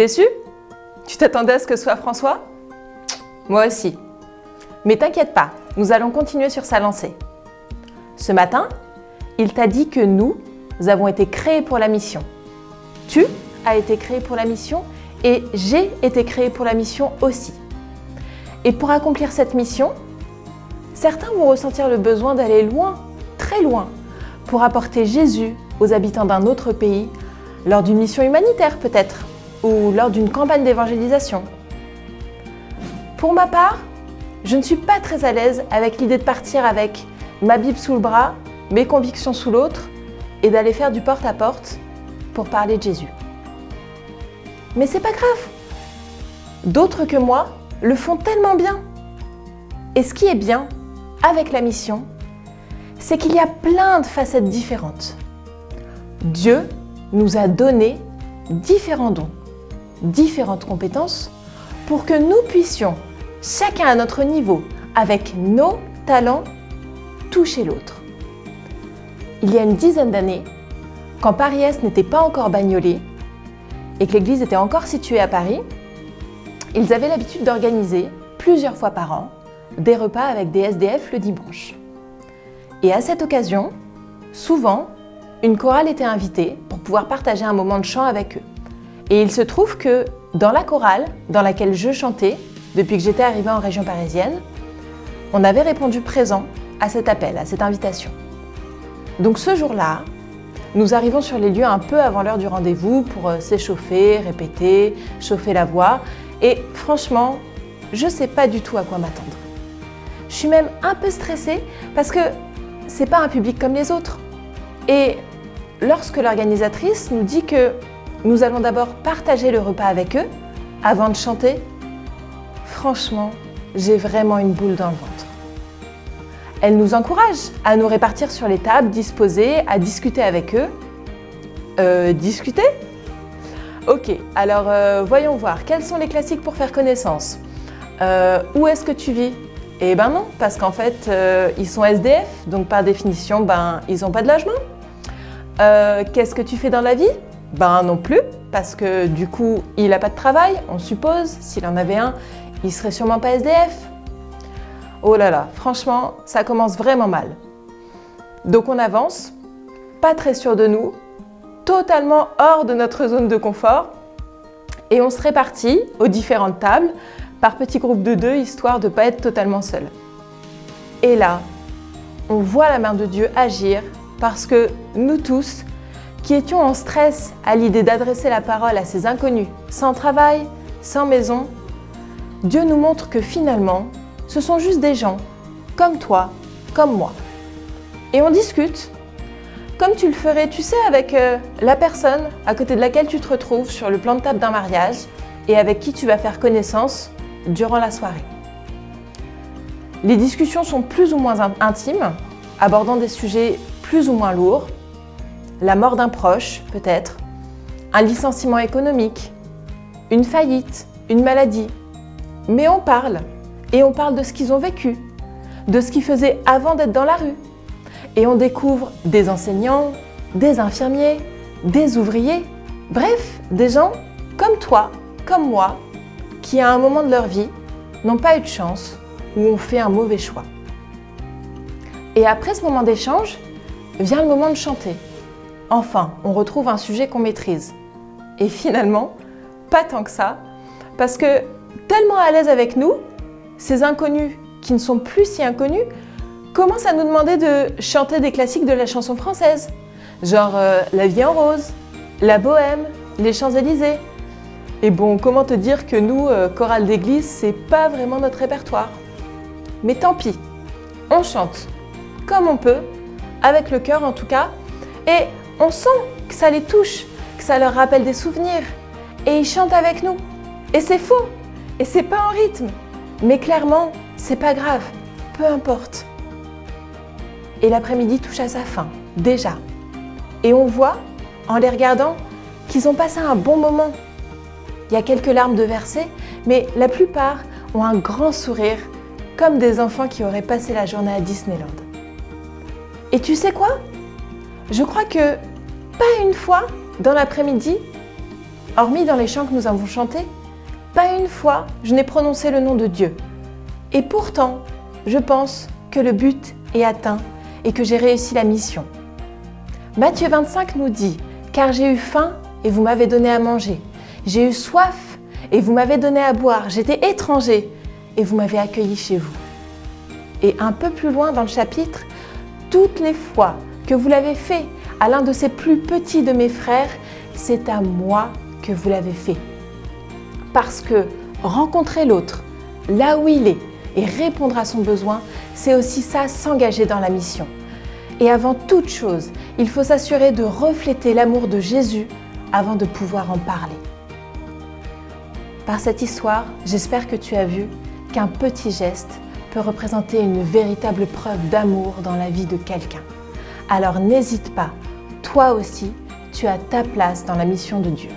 Déçu? Tu t'attendais à ce que ce soit François? Moi aussi. Mais t'inquiète pas, nous allons continuer sur sa lancée. Ce matin, il t'a dit que nous avons été créés pour la mission. Tu as été créé pour la mission et j'ai été créé pour la mission aussi. Et pour accomplir cette mission, certains vont ressentir le besoin d'aller loin, très loin, pour apporter Jésus aux habitants d'un autre pays, lors d'une mission humanitaire peut-être, ou lors d'une campagne d'évangélisation. Pour ma part, je ne suis pas très à l'aise avec l'idée de partir avec ma Bible sous le bras, mes convictions sous l'autre, et d'aller faire du porte-à-porte pour parler de Jésus. Mais c'est pas grave. D'autres que moi le font tellement bien. Et ce qui est bien avec la mission, c'est qu'il y a plein de facettes différentes. Dieu nous a donné différents dons, différentes compétences pour que nous puissions, chacun à notre niveau, avec nos talents, toucher l'autre. Il y a une dizaine d'années, quand Paris-Est n'était pas encore bagnolé et que l'église était encore située à Paris, ils avaient l'habitude d'organiser, plusieurs fois par an, des repas avec des SDF le dimanche. Et à cette occasion, souvent, une chorale était invitée pour pouvoir partager un moment de chant avec eux. Et il se trouve que dans la chorale dans laquelle je chantais, depuis que j'étais arrivée en région parisienne, on avait répondu présent à cet appel, à cette invitation. Donc ce jour-là, nous arrivons sur les lieux un peu avant l'heure du rendez-vous pour s'échauffer, répéter, chauffer la voix. Et franchement, je ne sais pas du tout à quoi m'attendre. Je suis même un peu stressée parce que c'est pas un public comme les autres. Et lorsque l'organisatrice nous dit que nous allons d'abord partager le repas avec eux avant de chanter, franchement, j'ai vraiment une boule dans le ventre. Elle nous encourage à nous répartir sur les tables, disposées, à discuter avec eux. Discuter ? Ok, alors voyons voir, quels sont les classiques pour faire connaissance ? Où est-ce que tu vis ? Eh ben non, parce qu'en fait, ils sont SDF, donc par définition, ils n'ont pas de logement. Qu'est-ce que tu fais dans la vie ? Ben non plus, parce que du coup, il n'a pas de travail, on suppose. S'il en avait un, il serait sûrement pas SDF. Oh là là, franchement, ça commence vraiment mal. Donc on avance, pas très sûr de nous, totalement hors de notre zone de confort, et on se répartit aux différentes tables par petits groupes de 2, histoire de ne pas être totalement seul. Et là, on voit la main de Dieu agir parce que nous tous, qui étions en stress à l'idée d'adresser la parole à ces inconnus, sans travail, sans maison, Dieu nous montre que finalement, ce sont juste des gens, comme toi, comme moi. Et on discute, comme tu le ferais, tu sais, avec la personne à côté de laquelle tu te retrouves sur le plan de table d'un mariage et avec qui tu vas faire connaissance durant la soirée. Les discussions sont plus ou moins intimes, abordant des sujets plus ou moins lourds, la mort d'un proche peut-être, un licenciement économique, une faillite, une maladie. Mais on parle, et on parle de ce qu'ils ont vécu, de ce qu'ils faisaient avant d'être dans la rue. Et on découvre des enseignants, des infirmiers, des ouvriers, bref, des gens comme toi, comme moi, qui à un moment de leur vie n'ont pas eu de chance ou ont fait un mauvais choix. Et après ce moment d'échange, vient le moment de chanter. Enfin, on retrouve un sujet qu'on maîtrise. Et finalement, pas tant que ça, parce que tellement à l'aise avec nous, ces inconnus qui ne sont plus si inconnus commencent à nous demander de chanter des classiques de la chanson française, genre La vie en rose, La bohème, Les Champs-Élysées. Et bon, comment te dire que nous, chorale d'église, c'est pas vraiment notre répertoire. Mais tant pis, on chante comme on peut, avec le cœur en tout cas, et on sent que ça les touche, que ça leur rappelle des souvenirs, et ils chantent avec nous. Et c'est faux, et c'est pas en rythme, mais clairement, c'est pas grave, peu importe. Et l'après-midi touche à sa fin, déjà. Et on voit, en les regardant, qu'ils ont passé un bon moment. Il y a quelques larmes de versées, mais la plupart ont un grand sourire, comme des enfants qui auraient passé la journée à Disneyland. Et tu sais quoi ? Je crois que, pas une fois, dans l'après-midi, Hormis dans les chants que nous avons chantés, pas une fois je n'ai prononcé le nom de Dieu. Et pourtant, je pense que le but est atteint et que j'ai réussi la mission. Matthieu 25 nous dit « Car j'ai eu faim et vous m'avez donné à manger. J'ai eu soif et vous m'avez donné à boire. J'étais étranger et vous m'avez accueilli chez vous. » Et un peu plus loin dans le chapitre, « Toutes les fois que vous l'avez fait à l'un de ces plus petits de mes frères, c'est à moi que vous l'avez fait. » Parce que rencontrer l'autre là où il est et répondre à son besoin, c'est aussi ça, s'engager dans la mission. Et avant toute chose, il faut s'assurer de refléter l'amour de Jésus avant de pouvoir en parler. Par cette histoire, j'espère que tu as vu qu'un petit geste peut représenter une véritable preuve d'amour dans la vie de quelqu'un. Alors n'hésite pas, toi aussi, tu as ta place dans la mission de Dieu.